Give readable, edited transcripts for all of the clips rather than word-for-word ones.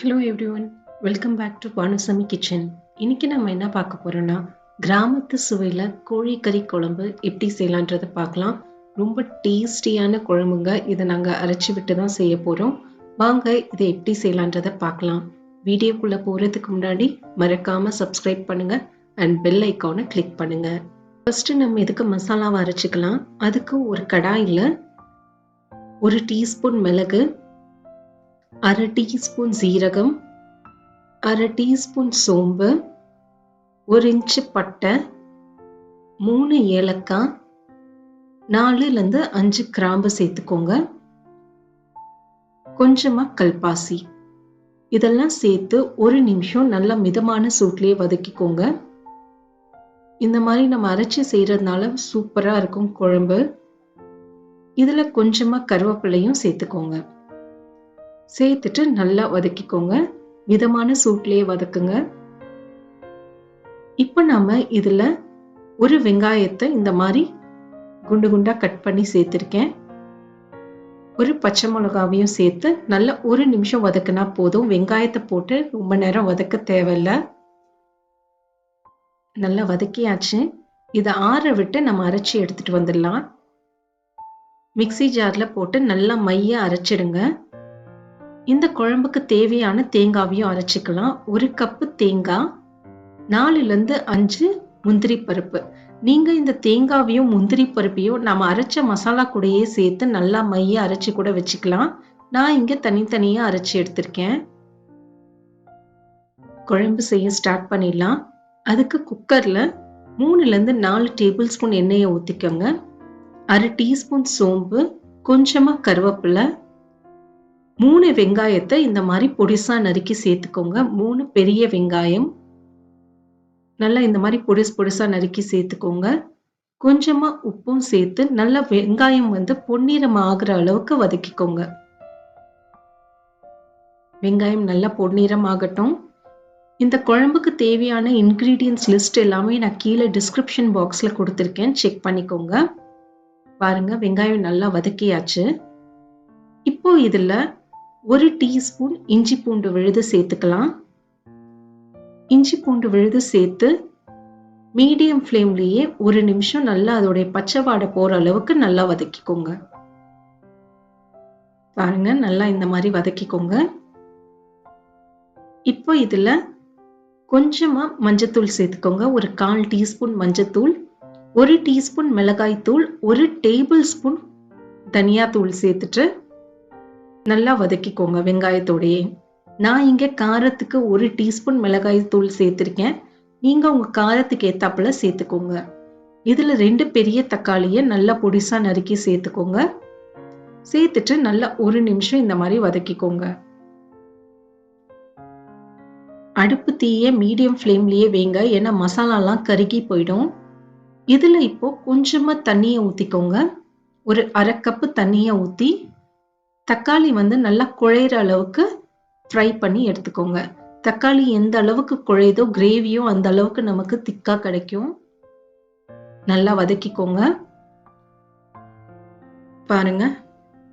Hello everyone, welcome back to banusameekitchen. இன்னைக்கு நம்ம என்ன பார்க்க போறோம்னா, கிராமத்து சுவையில் கோழிக்கறி குழம்பு எப்படி செய்யலான்றதை பார்க்கலாம். ரொம்ப டேஸ்டியான குழம்புங்க. இதை நாங்கள் அரைச்சி விட்டு தான் செய்ய போகிறோம். வாங்க இதை எப்படி செய்யலான்றதை பார்க்கலாம். வீடியோக்குள்ளே போகிறதுக்கு முன்னாடி மறக்காமல் சப்ஸ்கிரைப் பண்ணுங்க அண்ட் பெல் ஐக்கானை கிளிக் பண்ணுங்க. ஃபர்ஸ்ட் நம்ம இதுக்கு மசாலாவை அரைச்சிக்கலாம். அதுக்கு ஒரு கடாயில் 1 டீஸ்பூன் மிளகு, 1/2 டீஸ்பூன் சீரகம், 1/2 டீஸ்பூன் சோம்பு, 1 இன்ச்சு பட்டை, 3 ஏலக்காய், 4லேருந்து 5 கிராம்பு சேர்த்துக்கோங்க. கொஞ்சமா கல்பாசி. இதெல்லாம் சேர்த்து 1 நிமிஷம் நல்லா மிதமான சூட்லேயே வதக்கிக்கோங்க. இந்த மாதிரி நம்ம அரைச்சி செய்யறதுனால சூப்பரா இருக்கும் குழம்பு. இதுல கொஞ்சமா கருவேப்பிலையும் சேர்த்துக்கோங்க. சேர்த்துட்டு நல்லா வதக்கிக்கோங்க. மிதமான சூட்லேயே வதக்குங்க. இப்போ நாம இதுல ஒரு வெங்காயத்தை இந்த மாதிரி குண்டு குண்டா கட் பண்ணி சேர்த்திருக்கேன். ஒரு பச்சை மிளகாவையும் சேர்த்து நல்லா 1 நிமிஷம் வதக்குனா போதும். வெங்காயத்தை போட்டு ரொம்ப நேரம் வதக்க தேவையில்லை. நல்லா வதக்கியாச்சு. இதை ஆற விட்டு நம்ம அரைச்சி எடுத்துட்டு வந்துடலாம். மிக்ஸி ஜார்ல போட்டு நல்லா மைய அரைச்சிடுங்க. இந்த குழம்புக்கு தேவையான தேங்காவையும் அரைச்சிக்கலாம். 1 கப்பு தேங்காய், 4லேருந்து 5 முந்திரி பருப்பு. நீங்க இந்த தேங்காவையும் முந்திரி பருப்பையும் நம்ம அரைச்ச மசாலா கூடயே சேர்த்து நல்லா மைய அரைச்சி கூட வச்சுக்கலாம். நான் இங்க தனித்தனியா அரைச்சி எடுத்திருக்கேன். குழம்பு செய்ய ஸ்டார்ட் பண்ணிடலாம். அதுக்கு குக்கர்ல 3லேருந்து 4 டேபிள் ஸ்பூன் எண்ணெயை ஊத்திக்கோங்க. 1/2 டீஸ்பூன் சோம்பு, கொஞ்சமா கருவேப்பிலை, 3 வெங்காயத்தை இந்த மாதிரி பொடிசா நறுக்கி சேர்த்துக்கோங்க. 3 பெரிய வெங்காயம் நல்லா இந்த மாதிரி பொடிசா நறுக்கி சேர்த்துக்கோங்க. கொஞ்சமா உப்பும் சேர்த்து நல்லா வெங்காயம் பொன்னிறம் ஆகுற அளவுக்கு வதக்கிக்கோங்க. வெங்காயம் நல்லா பொன்னிறம் ஆகட்டும். இந்த குழம்புக்கு தேவையான இன்கிரீடியன்ஸ் லிஸ்ட் எல்லாமே நான் கீழே டிஸ்கிரிப்ஷன் பாக்ஸ்ல கொடுத்துருக்கேன், செக் பண்ணிக்கோங்க. பாருங்க, வெங்காயம் நல்லா வதக்கியாச்சு. இப்போ இதுல 1 டீஸ்பூன் இஞ்சி பூண்டு விழுது சேர்த்துக்கலாம். இஞ்சி பூண்டு விழுது சேர்த்து மீடியம் ஃப்ளேம்லயே 1 நிமிஷம் நல்லா அதோடைய பச்சை வாடை போற அளவுக்கு நல்லா வதக்கிக்கோங்க. பாருங்க, நல்லா இந்த மாதிரி வதக்கிக்கோங்க. இப்போ இதுல கொஞ்சமா மஞ்சத்தூள் சேர்த்துக்கோங்க. ஒரு 1/4 டீஸ்பூன் மஞ்சத்தூள், 1 டீஸ்பூன் மிளகாய் தூள், 1 டேபிள் ஸ்பூன் தனியா தூள் சேர்த்துட்டு நல்லா வதக்கிக்கோங்க வெங்காயத்தோடையே. நான் இங்க காரத்துக்கு 1 டீஸ்பூன் மிளகாய் தூள் சேர்த்திருக்கேன். நீங்க உங்க காரத்துக்கு ஏத்தாப்புல சேர்த்துக்கோங்க. இதுல 2 பெரிய தக்காளியை நல்லா பொடிசா நறுக்கி சேர்த்துக்கோங்க. சேர்த்துட்டு நல்லா 1 நிமிஷம் இந்த மாதிரி வதக்கிக்கோங்க. அடுப்பு தீய மீடியம் ஃப்ளேம்லயே வைங்க, ஏன்னா மசாலாலாம் கருகி போயிடும். இதுல இப்போ கொஞ்சமா தண்ணியை ஊத்திக்கோங்க. ஒரு 1/2 கப்பு தண்ணியை ஊத்தி தக்காளி நல்லா குழையிற அளவுக்கு ஃப்ரை பண்ணி எடுத்துக்கோங்க. தக்காளி எந்த அளவுக்கு குழையுதோ கிரேவியும் அந்த அளவுக்கு நமக்கு திக்கா கிடைக்கும். நல்லா வதக்கிக்கோங்க. பாருங்க,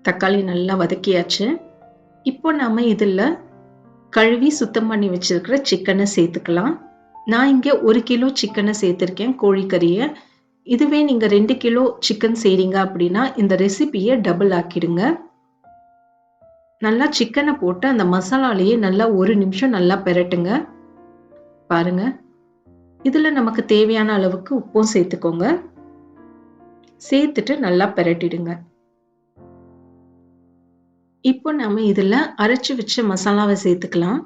தக்காளி நல்லா வதக்கியாச்சு. இப்போ நாம இதுல கழுவி சுத்தம் பண்ணி வச்சிருக்கிற சிக்கனை சேர்த்துக்கலாம். நான் இங்க 1 கிலோ சிக்கனை சேர்த்திருக்கேன், கோழிக்கறியை. இதுவே நீங்க 2 கிலோ சிக்கன் செய்றீங்க அப்படின்னா இந்த ரெசிபியை டபுள் ஆக்கிடுங்க. நல்லா சிக்கனை போட்டு அந்த மசாலாலேயே நல்லா 1 நிமிஷம் நல்லா பெரட்டுங்க. பாருங்க, இதுல நமக்கு தேவையான அளவுக்கு உப்பும் சேர்த்துக்கோங்க. சேர்த்துட்டு நல்லா பெரட்டிடுங்க. இப்போ நம்ம இதுல அரைச்சு வச்ச மசாலாவை சேர்த்துக்கலாம்.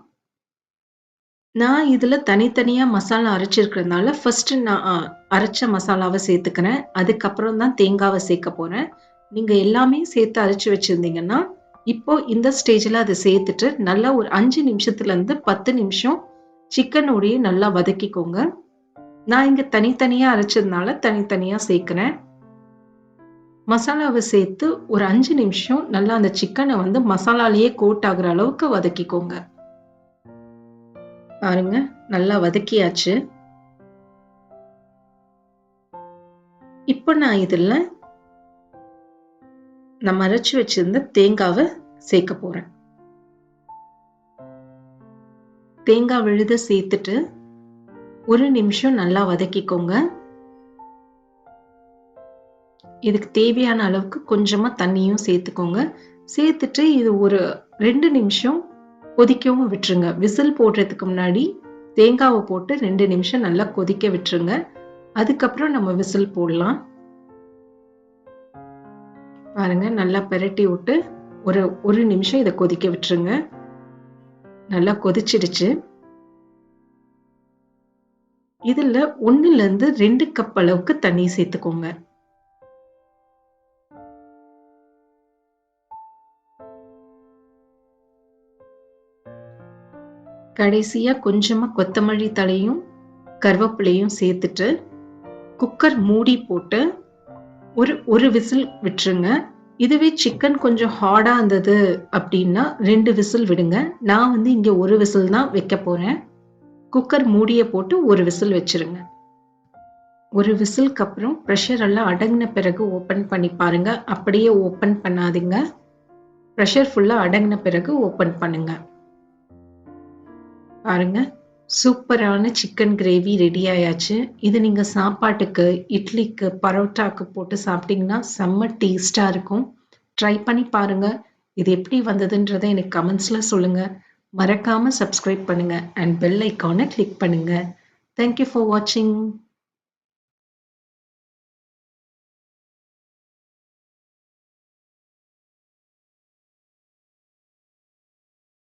நான் இதுல தனித்தனியா மசாலா அரைச்சிருக்கிறதுனால ஃபர்ஸ்ட் நான் அரைச்ச மசாலாவை சேர்த்துக்கிறேன். அதுக்கப்புறம் தான் தேங்காவை சேர்க்க போறேன். நீங்க எல்லாமே சேர்த்து அரைச்சு வச்சிருந்தீங்கன்னா இப்போ இந்த ஸ்டேஜ்ல அதை சேர்த்துட்டு நல்லா ஒரு 5 நிமிஷத்துல இருந்து 10 நிமிஷம் சிக்கனோடயே நல்லா வதக்கிக்கோங்க. நான் இங்க தனித்தனியா அரைச்சதுனால தனித்தனியா சேர்க்கிறேன். மசாலாவை சேர்த்து ஒரு 5 நிமிஷம் நல்லா அந்த சிக்கனை மசாலாலேயே கோட் ஆகுற அளவுக்கு வதக்கிக்கோங்க. பாருங்க, நல்லா வதக்கியாச்சு. இப்போ நான் இதுல நம்ம அரைச்சு வச்சிருந்த தேங்காவை சேர்க்க போறேன். தேங்காய் விழுத சேர்த்துட்டு 1 நிமிஷம் நல்லா வதக்கிக்கோங்க. இதுக்கு தேவையான அளவுக்கு கொஞ்சமா தண்ணியும் சேர்த்துக்கோங்க. சேர்த்துட்டு இது ஒரு 2 நிமிஷம் கொதிக்கவும் விட்டுருங்க. விசில் போடுறதுக்கு முன்னாடி தேங்காவை போட்டு 2 நிமிஷம் நல்லா கொதிக்க விட்டுருங்க. அதுக்கப்புறம் நம்ம விசில் போடலாம். பாருங்க, நல்லா பெரட்டி விட்டு ஒரு நிமிஷம் இதை கொதிக்க விட்டுருங்க. நல்லா கொதிச்சிடுச்சு. இதுல 1லேருந்து 2 கப் அளவுக்கு தண்ணி சேர்த்துக்கோங்க. கடைசியா கொஞ்சமா கொத்தமல்லி தழையும் கருவேப்பிலையும் சேர்த்துட்டு குக்கர் மூடி போட்டு ஒரு விசில் விட்டுருங்க. இதுவே சிக்கன் கொஞ்சம் ஹார்டா இருந்தது அப்படின்னா 2 விசில் விடுங்க. நான் வந்து இங்க 1 விசில் தான் வைக்க போறேன். குக்கர் மூடியை போட்டு 1 விசில் வச்சிருங்க. 1 விசிலுக்கு அப்புறம் ப்ரெஷர் எல்லாம் அடங்கின பிறகு ஓப்பன் பண்ணி பாருங்க. அப்படியே ஓப்பன் பண்ணாதீங்க. ப்ரெஷர் ஃபுல்லா அடங்கின பிறகு ஓப்பன் பண்ணுங்க. பாருங்க, சூப்பரான சிக்கன் கிரேவி ரெடி ஆயாச்சு. இது நீங்க சாப்பாட்டுக்கு, இட்லிக்கு, பரோட்டாக்கு போட்டு சாப்பிட்டீங்கன்னா செம்ம டேஸ்டா இருக்கும். ட்ரை பண்ணி பாருங்க. இது எப்படி வந்ததுன்றதை எனக்கு கமெண்ட்ஸ்ல சொல்லுங்க. மறக்காம சப்ஸ்கிரைப் பண்ணுங்க அண்ட் பெல் ஐக்கானை கிளிக் பண்ணுங்க. தேங்க்யூ ஃபார் வாட்சிங்.